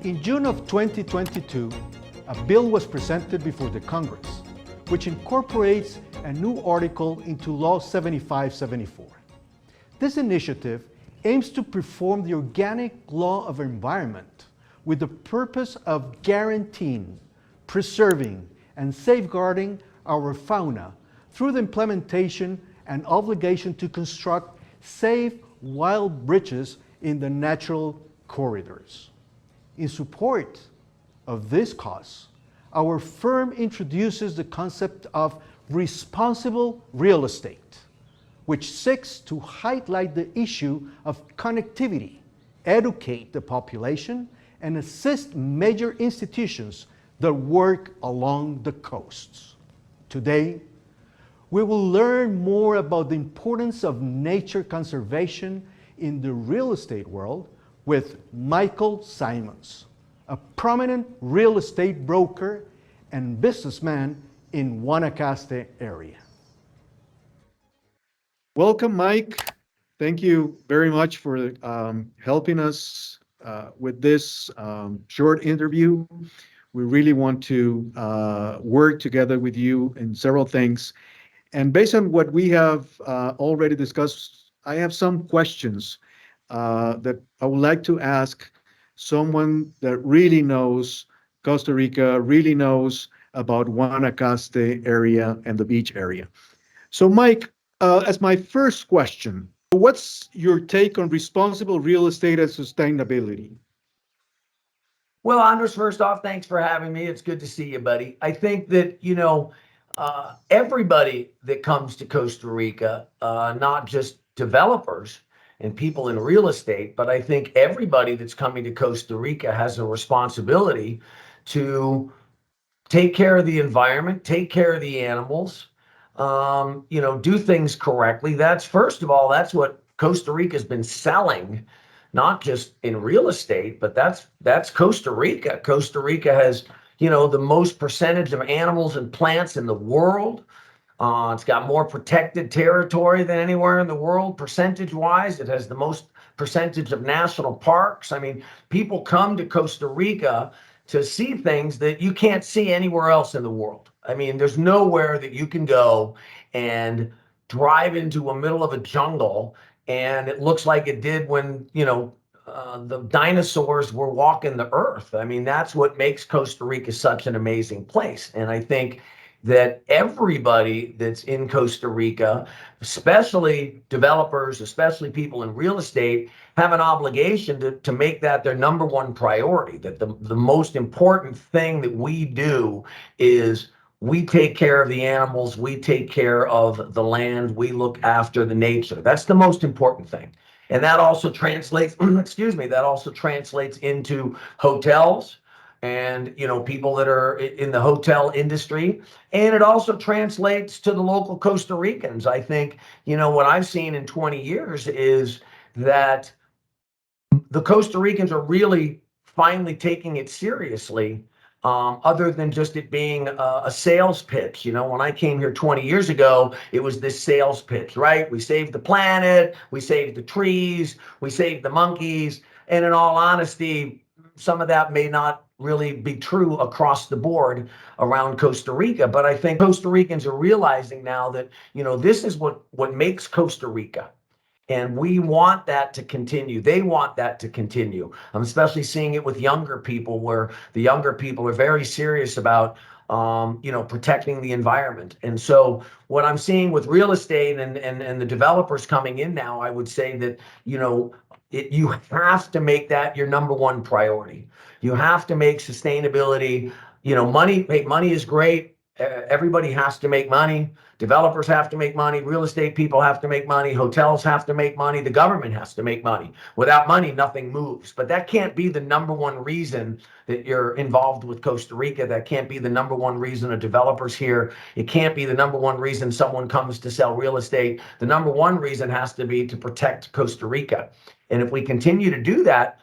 In June of 2022, a bill was presented before the Congress, which incorporates a new article into Law 7574. This initiative aims to perform the organic law of environment with the purpose of guaranteeing, preserving, and safeguarding our fauna through the implementation and obligation to construct safe wild bridges in the natural corridors. In support of this cause, our firm introduces the concept of responsible real estate, which seeks to highlight the issue of connectivity, educate the population, and assist major institutions that work along the coasts. Today, we will learn more about the importance of nature conservation in the real estate world with Michael Simons, a prominent real estate broker and businessman in Guanacaste area. Welcome, Mike. Thank you very much for helping us with this short interview. We really want to work together with you in several things. And based on what we have already discussed, I have some questions that I would like to ask someone that really knows Costa Rica, really knows about Guanacaste area and the beach area. So Mike, as my first question, what's your take on responsible real estate and sustainability? Well, Andres, first off, thanks for having me. It's good to see you, buddy. I think that, everybody that comes to Costa Rica, not just developers and people in real estate, but I think everybody that's coming to Costa Rica has a responsibility to take care of the environment, take care of the animals, do things correctly. That's, first of all, that's what Costa Rica's been selling, not just in real estate, but that's Costa Rica. Costa Rica has, the most percentage of animals and plants in the world. It's got more protected territory than anywhere in the world, percentage-wise. It has the most percentage of national parks. I mean, people come to Costa Rica to see things that you can't see anywhere else in the world. I mean, there's nowhere that you can go and drive into a middle of a jungle and it looks like it did when, the dinosaurs were walking the earth. I mean, that's what makes Costa Rica such an amazing place. And I think that everybody that's in Costa Rica, especially developers, especially people in real estate, have an obligation to make that their number one priority, that the most important thing that we do is we take care of the animals, we take care of the land, we look after the nature. That's the most important thing. And that also translates, that also translates into hotels and, people that are in the hotel industry. And it also translates to the local Costa Ricans. I think, what I've seen in 20 years is that the Costa Ricans are really finally taking it seriously, other than just it being a sales pitch. When I came here 20 years ago, it was this sales pitch, right? We saved the planet, we saved the trees, we saved the monkeys. And in all honesty, some of that may not really be true across the board around Costa Rica. But I think Costa Ricans are realizing now that, this is what makes Costa Rica. And we want that to continue. They want that to continue. I'm especially seeing it with younger people, where the younger people are very serious about, protecting the environment. And so what I'm seeing with real estate and the developers coming in now, I would say that, you have to make that your number one priority. You have to make sustainability, money is great. Everybody has to make money. Developers have to make money. Real estate people have to make money. Hotels have to make money. The government has to make money. Without money, nothing moves. But that can't be the number one reason that you're involved with Costa Rica. That can't be the number one reason a developer's here. It can't be the number one reason someone comes to sell real estate. The number one reason has to be to protect Costa Rica. And if we continue to do that,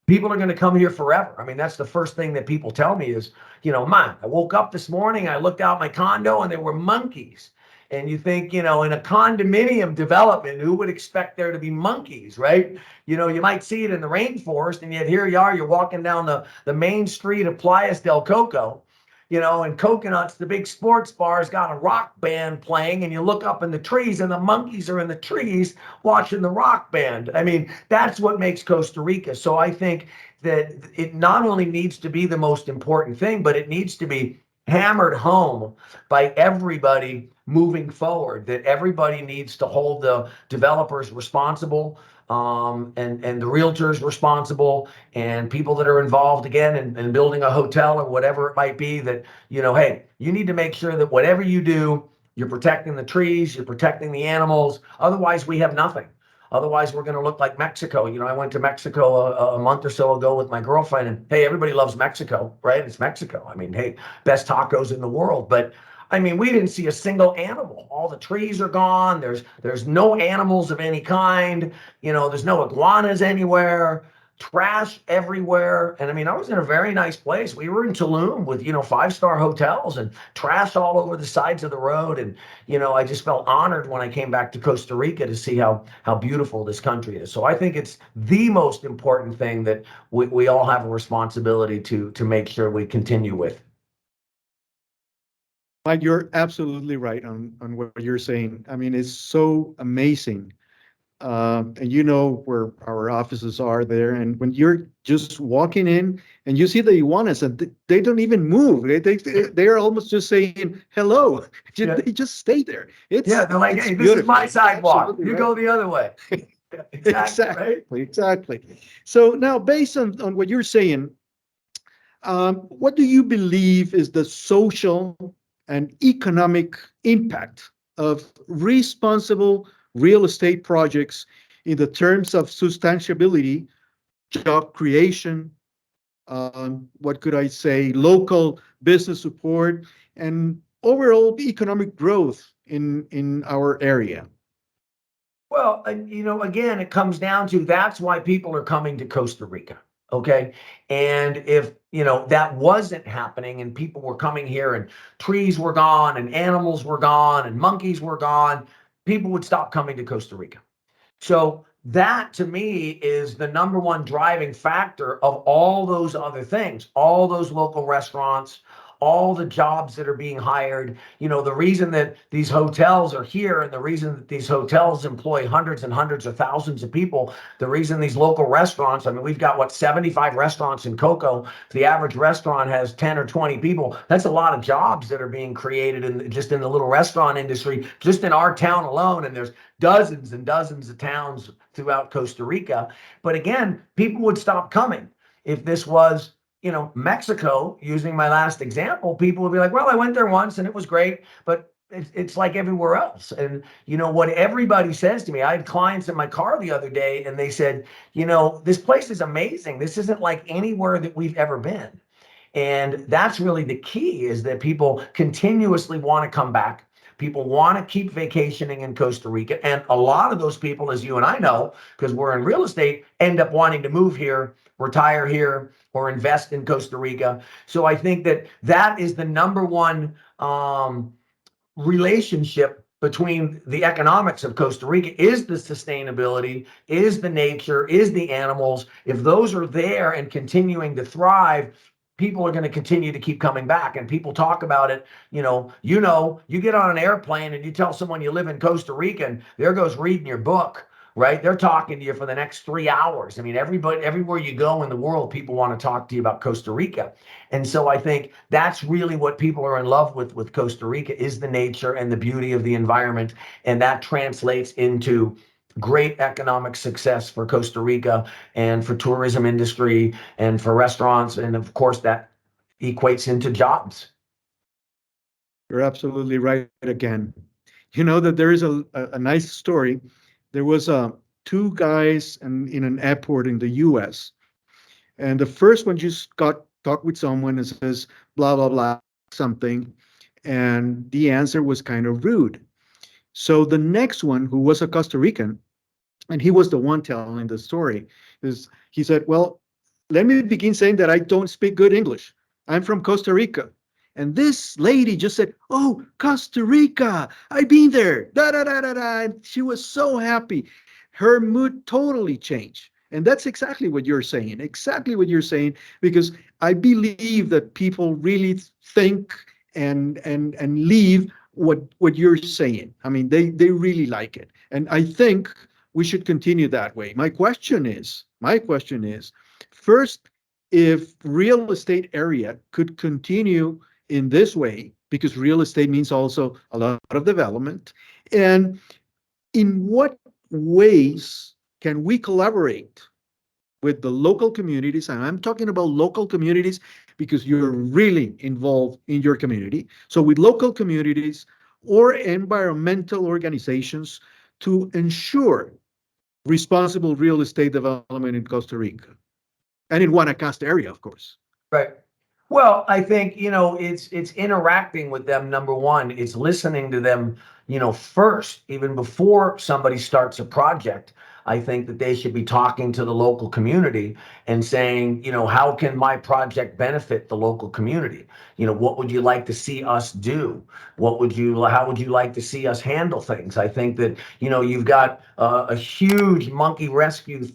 people are going to come here forever. I mean, that's the first thing that people tell me is, Man, I woke up this morning, I looked out my condo and there were monkeys. And you think, in a condominium development, who would expect there to be monkeys, right? You might see it in the rainforest, and yet here you are, you're walking down the main street of Playas del Coco, and Coconuts, the big sports bar, has got a rock band playing, and you look up in the trees, and the monkeys are in the trees watching the rock band. I mean, that's what makes Costa Rica. So I think that it not only needs to be the most important thing, but it needs to be hammered home by everybody moving forward, that everybody needs to hold the developers responsible, and the realtors responsible, and people that are involved again in building a hotel or whatever it might be, that, hey, you need to make sure that whatever you do, you're protecting the trees, you're protecting the animals. Otherwise, we have nothing. Otherwise, we're going to look like Mexico. I went to Mexico a month or so ago with my girlfriend, and hey, everybody loves Mexico, right? It's Mexico. I mean, hey, best tacos in the world. But I mean, we didn't see a single animal. All the trees are gone. There's no animals of any kind. There's no iguanas anywhere. Trash everywhere. And I mean, I was in a very nice place. We were in Tulum with, 5-star hotels, and trash all over the sides of the road. And, I just felt honored when I came back to Costa Rica to see how beautiful this country is. So I think it's the most important thing that we all have a responsibility to make sure we continue with. Mike, you're absolutely right on what you're saying. I mean, it's so amazing. And you know where our offices are there. And when you're just walking in and you see the iguanas, and they don't even move. They're almost just saying hello. Yeah. They just stay there. Yeah, they're like, It's hey, this is beautiful. my sidewalk. Absolutely You right. go the other way. Exactly, right? Exactly. So now, based on what you're saying, what do you believe is the social and economic impact of responsible real estate projects in the terms of sustainability, job creation, what could I say, local business support, and overall economic growth in our area? Well, again, it comes down to that's why people are coming to Costa Rica. Okay. And if, that wasn't happening and people were coming here and trees were gone and animals were gone and monkeys were gone, people would stop coming to Costa Rica. So that to me is the number one driving factor of all those other things, all those local restaurants, all the jobs that are being hired. The reason that these hotels are here, and the reason that these hotels employ hundreds and hundreds of thousands of people, the reason these local restaurants, I mean, we've got 75 restaurants in Coco. The average restaurant has 10 or 20 people. That's a lot of jobs that are being created just in the little restaurant industry, just in our town alone. And there's dozens and dozens of towns throughout Costa Rica. But again, people would stop coming. If this was, Mexico, using my last example, people would be like, well, I went there once and it was great, but it's like everywhere else. And what everybody says to me, I had clients in my car the other day and they said, this place is amazing. This isn't like anywhere that we've ever been. And that's really the key, is that people continuously want to come back. People want to keep vacationing in Costa Rica. And a lot of those people, as you and I know, because we're in real estate, end up wanting to move here, retire here, or invest in Costa Rica. So I think that is the number one relationship between the economics of Costa Rica, is the sustainability, is the nature, is the animals. If those are there and continuing to thrive, people are going to continue to keep coming back. And people talk about it, you get on an airplane and you tell someone you live in Costa Rica, and there goes reading your book, right? They're talking to you for the next 3 hours. I mean, everywhere you go in the world, people want to talk to you about Costa Rica. And so I think that's really what people are in love with Costa Rica, is the nature and the beauty of the environment. And that translates into great economic success for Costa Rica and for tourism industry and for restaurants. And of course, that equates into jobs. You're absolutely right again. You know that there is a nice story. There was two guys in an airport in the U.S. And the first one just got talked with someone and says blah blah blah something, and the answer was kind of rude. So the next one, who was a Costa Rican, and he was the one telling the story, is he said, "Well, let me begin saying that I don't speak good English. I'm from Costa Rica." And this lady just said, "Oh, Costa Rica, I've been there." Da da da da da. And she was so happy. Her mood totally changed. And that's exactly what you're saying. Exactly what you're saying, because I believe that people really think and leave what you're saying. I mean, they really like it. And I think we should continue that way. My question is, first, if real estate area could continue in this way, because real estate means also a lot of development, and in what ways can we collaborate with the local communities? And I'm talking about local communities because you're really involved in your community. So with local communities or environmental organizations to ensure responsible real estate development in Costa Rica and in Guanacaste area, of course. Right. Well, I think, it's interacting with them, number one. It's listening to them, first, even before somebody starts a project. I think that they should be talking to the local community and saying, how can my project benefit the local community? What would you like to see us do? How would you like to see us handle things? I think that, you've got a huge monkey rescue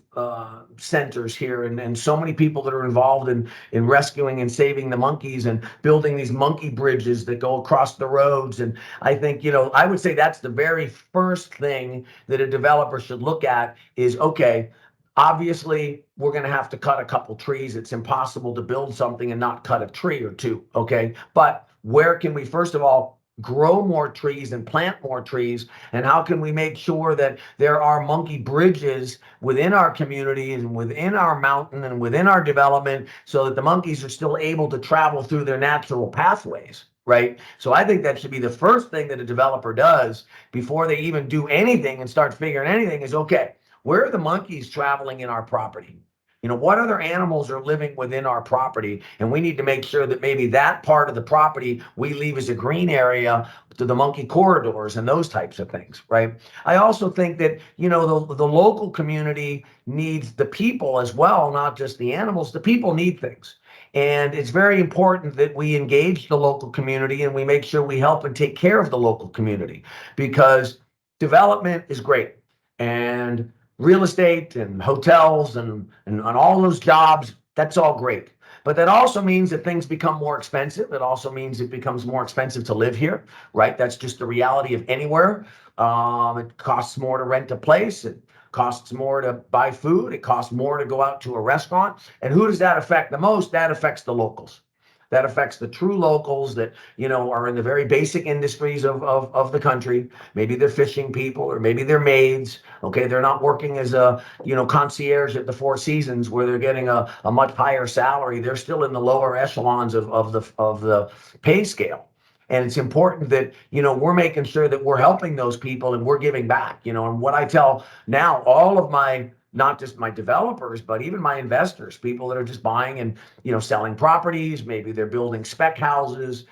centers here, and so many people that are involved in rescuing and saving the monkeys and building these monkey bridges that go across the roads. And I think, I would say that's the very first thing that a developer should look at is, okay, obviously we're going to have to cut a couple trees. It's impossible to build something and not cut a tree or two. Okay. But where can we, first of all, grow more trees and plant more trees? And how can we make sure that there are monkey bridges within our community and within our mountain and within our development so that the monkeys are still able to travel through their natural pathways? Right. So I think that should be the first thing that a developer does before they even do anything and start figuring anything is, okay, where are the monkeys traveling in our property? What other animals are living within our property? And we need to make sure that maybe that part of the property we leave as a green area to the monkey corridors and those types of things, right? I also think that, the local community needs the people as well, not just the animals. The people need things. And it's very important that we engage the local community and we make sure we help and take care of the local community, because development is great. And real estate and hotels and all those jobs, that's all great. But that also means that things become more expensive. It also means it becomes more expensive to live here, right? That's just the reality of anywhere. It costs more to rent a place. It costs more to buy food. It costs more to go out to a restaurant. And who does that affect the most? That affects the locals. That affects the true locals that, are in the very basic industries of the country. Maybe they're fishing people, or maybe they're maids. Okay, they're not working as a, concierge at the Four Seasons where they're getting a much higher salary. They're still in the lower echelons of the pay scale. And it's important that, we're making sure that we're helping those people and we're giving back, and what I tell now all of my, not just my developers, but even my investors, people that are just buying and, selling properties. Maybe they're building spec houses.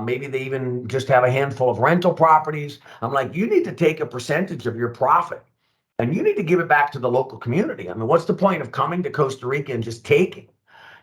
Maybe they even just have a handful of rental properties. I'm like, you need to take a percentage of your profit and you need to give it back to the local community. I mean, what's the point of coming to Costa Rica and just taking?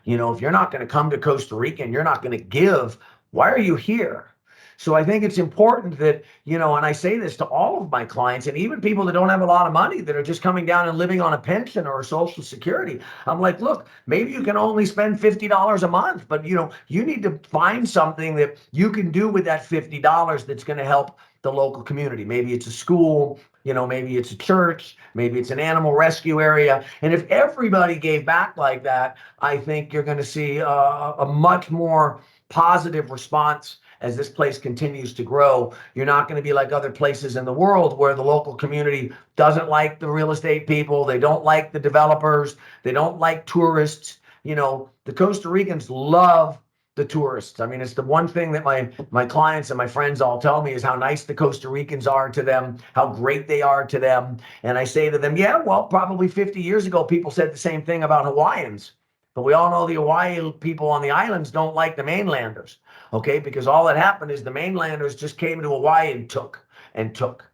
If you're not going to come to Costa Rica and you're not going to give, why are you here? So I think it's important that, and I say this to all of my clients and even people that don't have a lot of money that are just coming down and living on a pension or a social security. I'm like, look, maybe you can only spend $50 a month, but you need to find something that you can do with that $50 that's going to help the local community. Maybe it's a school, maybe it's a church, maybe it's an animal rescue area. And if everybody gave back like that, I think you're going to see a much more positive response as this place continues to grow. You're not going to be like other places in the world where the local community doesn't like the real estate people. They don't like the developers. They don't like tourists. The Costa Ricans love the tourists. I mean, it's the one thing that my clients and my friends all tell me is how nice the Costa Ricans are to them, how great they are to them. And I say to them, yeah, well, probably 50 years ago, people said the same thing about Hawaiians. But we all know the Hawaii people on the islands don't like the mainlanders, okay? Because all that happened is the mainlanders just came to Hawaii and took and took.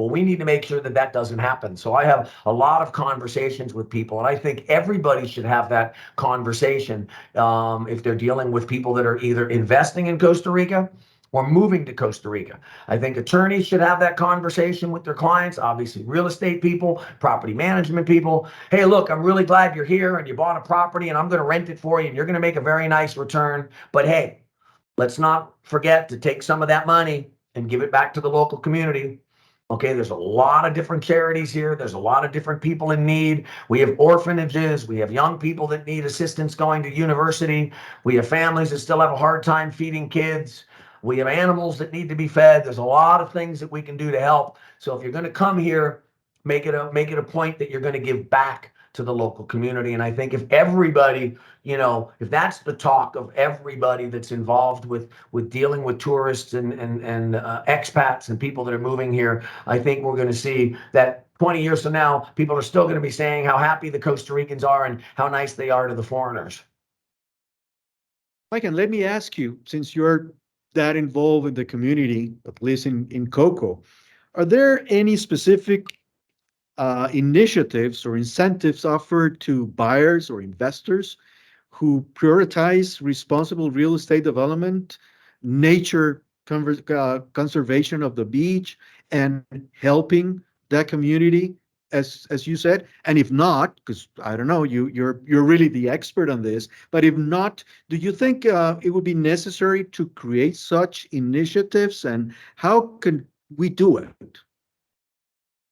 Well, we need to make sure that that doesn't happen. So I have a lot of conversations with people, and I think everybody should have that conversation if they're dealing with people that are either investing in Costa Rica or moving to Costa Rica. I think attorneys should have that conversation with their clients, obviously real estate people, property management people. Hey, look, I'm really glad you're here and you bought a property and I'm going to rent it for you and you're going to make a very nice return. But hey, let's not forget to take some of that money and give it back to the local community. Okay, there's a lot of different charities here. There's a lot of different people in need. We have orphanages. We have young people that need assistance going to university. We have families that still have a hard time feeding kids. We have animals that need to be fed. There's a lot of things that we can do to help. So if you're going to come here, make it a point that you're going to give back to the local community. And I think if everybody, if that's the talk of everybody that's involved with dealing with tourists and expats and people that are moving here, I think we're going to see that 20 years from now, people are still going to be saying how happy the Costa Ricans are and how nice they are to the foreigners. Mike, and let me ask you, since you're that involved in the community, at least in Coco, are there any specific initiatives or incentives offered to buyers or investors who prioritize responsible real estate development, nature conservation of the beach, and helping that community, as you said? And if not, because I don't know, you're really the expert on this, but if not, do you think it would be necessary to create such initiatives, and how can we do it?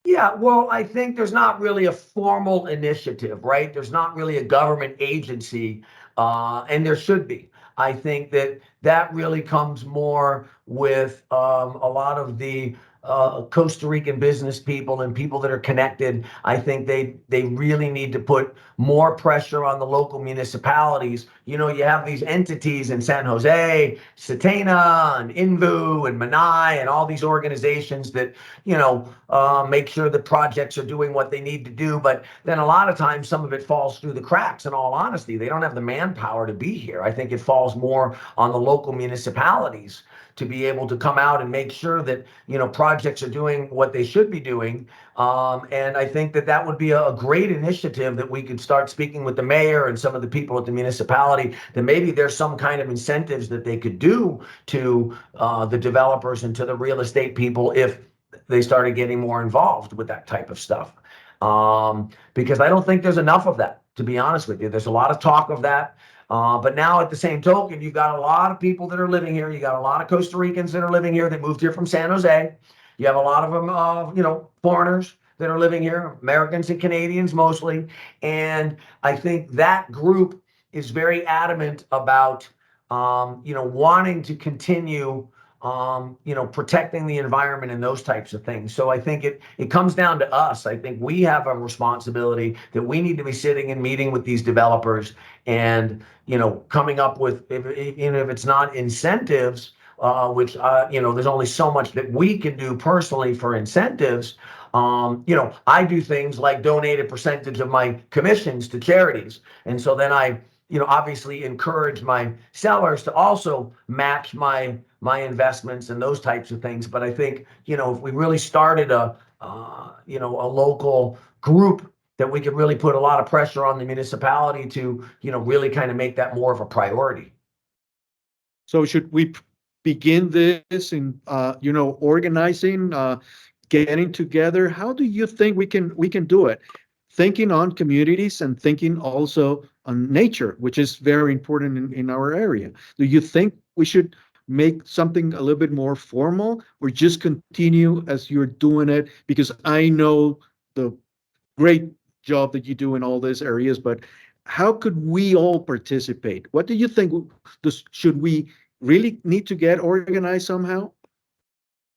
Yeah, well, I think there's not really a formal initiative, right? There's not really a government agency, and there should be. I think that that really comes more with a lot of the Costa Rican business people and people that are connected. I think they really need to put more pressure on the local municipalities. You have these entities in San Jose, Satana, and Invu, and Manai, and all these organizations that make sure the projects are doing what they need to do. But then a lot of times some of it falls through the cracks. In all honesty, they don't have the manpower to be here. I think it falls more on the local municipalities to be able to come out and make sure that projects are doing what they should be doing. And I think that that would be a great initiative that we could start speaking with the mayor and some of the people at the municipality, that maybe there's some kind of incentives that they could do to the developers and to the real estate people if they started getting more involved with that type of stuff. Because I don't think there's enough of that, to be honest with you. There's a lot of talk of that. But now at the same token, you've got a lot of people that are living here. You got a lot of Costa Ricans that are living here that moved here from San Jose. You have a lot of them, foreigners that are living here, Americans and Canadians mostly. And I think that group is very adamant about, wanting to continue protecting the environment and those types of things. So I think it comes down to us. I think we have a responsibility that we need to be sitting and meeting with these developers and, coming up with, if it's not incentives, which, there's only so much that we can do personally for incentives. I do things like donate a percentage of my commissions to charities. And so then I, obviously encourage my sellers to also match my investments and those types of things. But I think, if we really started a local group, that we could really put a lot of pressure on the municipality to, really kind of make that more of a priority. So should we begin this in, organizing, getting together? How do you think we can do it? Thinking on communities and thinking also on nature, which is very important in our area. Do you think we should make something a little bit more formal, or just continue as you're doing it? Because I know the great job that you do in all these areas, but how could we all participate? What do you think? Should we really need to get organized somehow?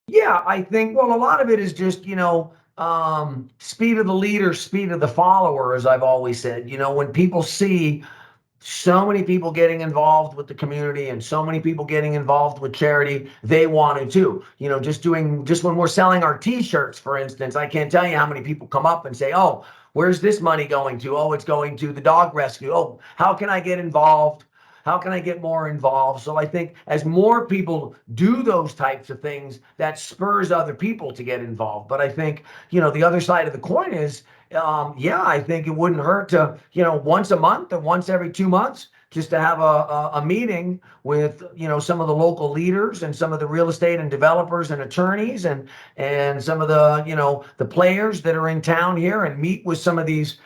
Yeah, I think, well, a lot of it is just, speed of the leader, speed of the follower, as I've always said. When people see so many people getting involved with the community and so many people getting involved with charity, they want to too. Just when we're selling our t-shirts, for instance, I can't tell you how many people come up and say, oh, where's this money going to? Oh, it's going to the dog rescue. Oh, how can I get involved? How can I get more involved? So I think as more people do those types of things, that spurs other people to get involved. But I think, the other side of the coin is, yeah, I think it wouldn't hurt to, once a month or once every 2 months, just to have a meeting with, some of the local leaders and some of the real estate and developers and attorneys and some of the, the players that are in town here, and meet with some of these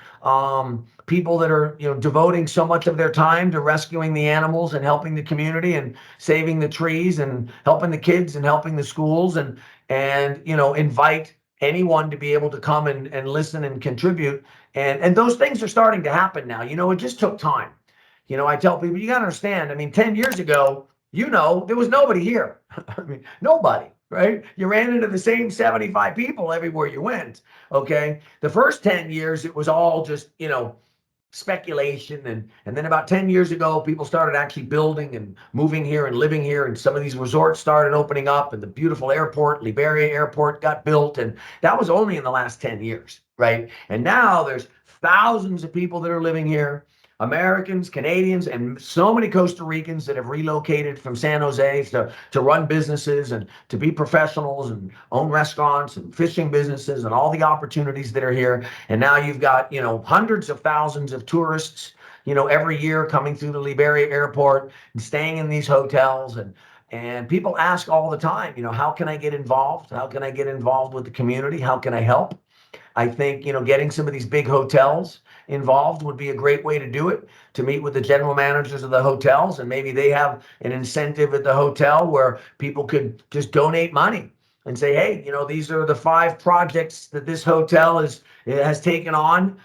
people that are, devoting so much of their time to rescuing the animals and helping the community and saving the trees and helping the kids and helping the schools, and invite anyone to be able to come and listen and contribute. And those things are starting to happen now. It just took time. I tell people, you got to understand, I mean, 10 years ago, there was nobody here. I mean, nobody, right? You ran into the same 75 people everywhere you went. Okay. The first 10 years, it was all just, speculation. And then about 10 years ago, people started actually building and moving here and living here. And some of these resorts started opening up, and the beautiful airport, Liberia Airport, got built. And that was only in the last 10 years, right? And now there's thousands of people that are living here. Americans, Canadians, and so many Costa Ricans that have relocated from San Jose to run businesses and to be professionals and own restaurants and fishing businesses and all the opportunities that are here. And now you've got, hundreds of thousands of tourists, every year coming through the Liberia Airport and staying in these hotels. And people ask all the time, how can I get involved? How can I get involved with the community? How can I help? I think, getting some of these big hotels involved would be a great way to do it, to meet with the general managers of the hotels, and maybe they have an incentive at the hotel where people could just donate money and say, hey, these are the 5 projects that this hotel has taken on.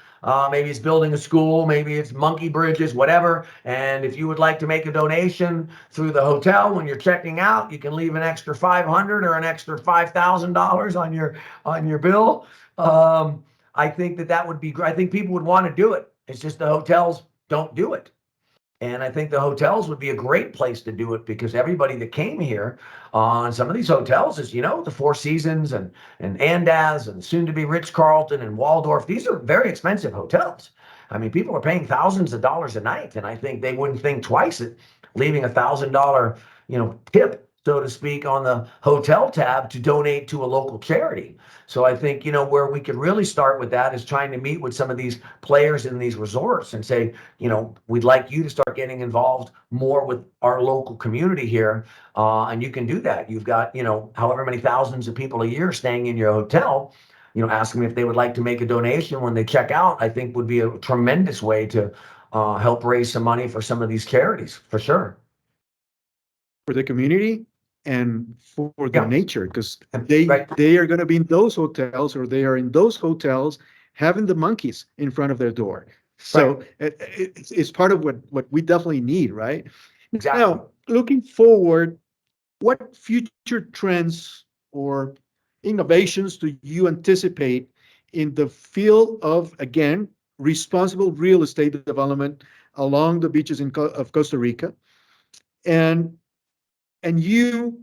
Maybe it's building a school, maybe it's monkey bridges, whatever. And if you would like to make a donation through the hotel when you're checking out, you can leave an extra $500 or an extra $5,000 on your bill. I think that would be great. I think people would want to do it. It's just the hotels don't do it. And I think the hotels would be a great place to do it, because everybody that came here on some of these hotels is, the Four Seasons and Andaz and soon to be Ritz-Carlton and Waldorf. These are very expensive hotels. I mean, people are paying thousands of dollars a night, and I think they wouldn't think twice at leaving $1,000, tip, so to speak, on the hotel tab to donate to a local charity. So I think, where we could really start with that is trying to meet with some of these players in these resorts and say, we'd like you to start getting involved more with our local community here. And you can do that. You've got, however many thousands of people a year staying in your hotel, ask them if they would like to make a donation when they check out. I think would be a tremendous way to help raise some money for some of these charities, for sure. For the community and for the Yeah. nature, because Right. they are going to be in those hotels, or they are in those hotels having the monkeys in front of their door. So it's part of what we definitely need, right? Exactly. Now, looking forward, what future trends or innovations do you anticipate in the field of, again, responsible real estate development along the beaches of Costa Rica? And you,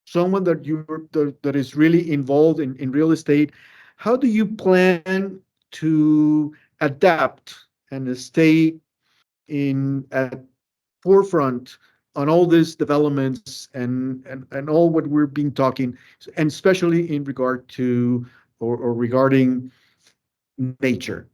someone that is really involved in real estate, how do you plan to adapt and stay in at forefront on all these developments and all what we're being talking, and especially in regard to or regarding nature?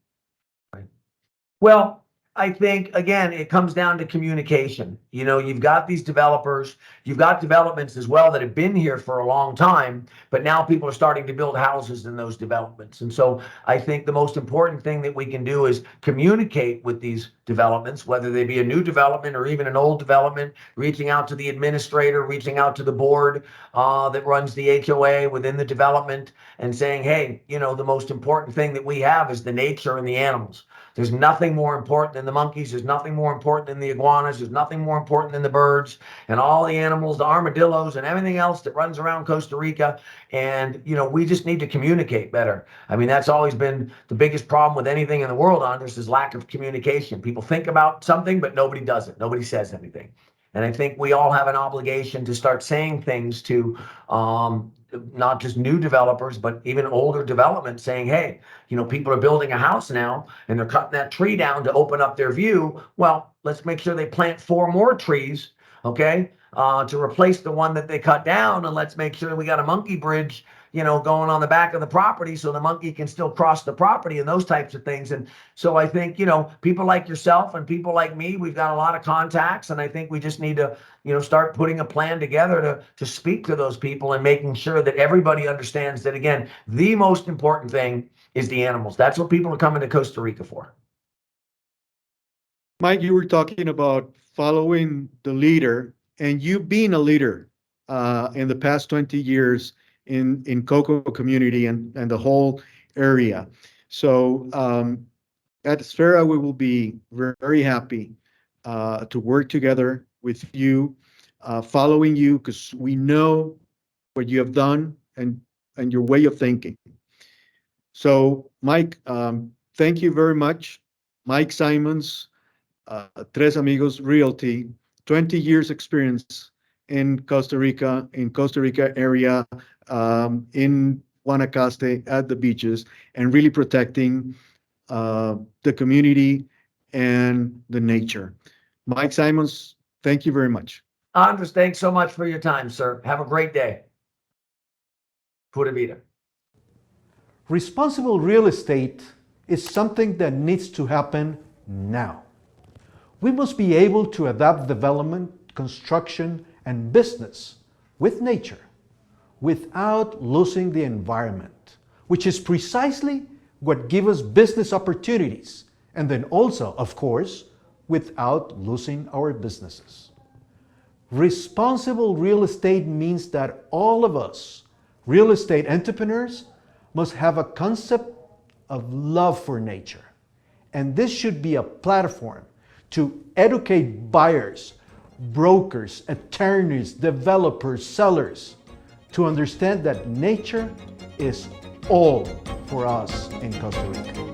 Well, I think, again, it comes down to communication. You've got these developers, you've got developments as well that have been here for a long time, but now people are starting to build houses in those developments. And so I think the most important thing that we can do is communicate with these developments, whether they be a new development or even an old development, reaching out to the administrator, reaching out to the board that runs the HOA within the development, and saying, hey, the most important thing that we have is the nature and the animals. There's nothing more important than the monkeys. There's nothing more important than the iguanas. There's nothing more important than the birds and all the animals, the armadillos and everything else that runs around Costa Rica. And, we just need to communicate better. I mean, that's always been the biggest problem with anything in the world, Andrés, is lack of communication. People think about something, but nobody does it. Nobody says anything. And I think we all have an obligation to start saying things to not just new developers, but even older development saying, hey, people are building a house now and they're cutting that tree down to open up their view. Well, let's make sure they plant 4 more trees, okay, to replace the one that they cut down. And let's make sure we got a monkey bridge, going on the back of the property so the monkey can still cross the property and those types of things. And so I think, people like yourself and people like me, we've got a lot of contacts, and I think we just need to, start putting a plan together to speak to those people and making sure that everybody understands that, again, the most important thing is the animals. That's what people are coming to Costa Rica for. Mike, you were talking about following the leader, and you being a leader in the past 20 years in Coco community and the whole area. So at Sfera, we will be very happy to work together with you, following you, because we know what you have done and your way of thinking. So, Mike, thank you very much. Mike Simons, Tres Amigos Realty, 20 years experience in Costa Rica area, in Guanacaste at the beaches, and really protecting the community and the nature. Mike Simons, thank you very much. Andres, thanks so much for your time, sir. Have a great day. Pura vida. Responsible real estate is something that needs to happen now. We must be able to adapt development, construction, and business with nature without losing the environment, which is precisely what gives us business opportunities, and then also, of course, without losing our businesses. Responsible real estate means that all of us, real estate entrepreneurs, must have a concept of love for nature. And this should be a platform to educate buyers, brokers, attorneys, developers, sellers, to understand that nature is all for us in Costa Rica.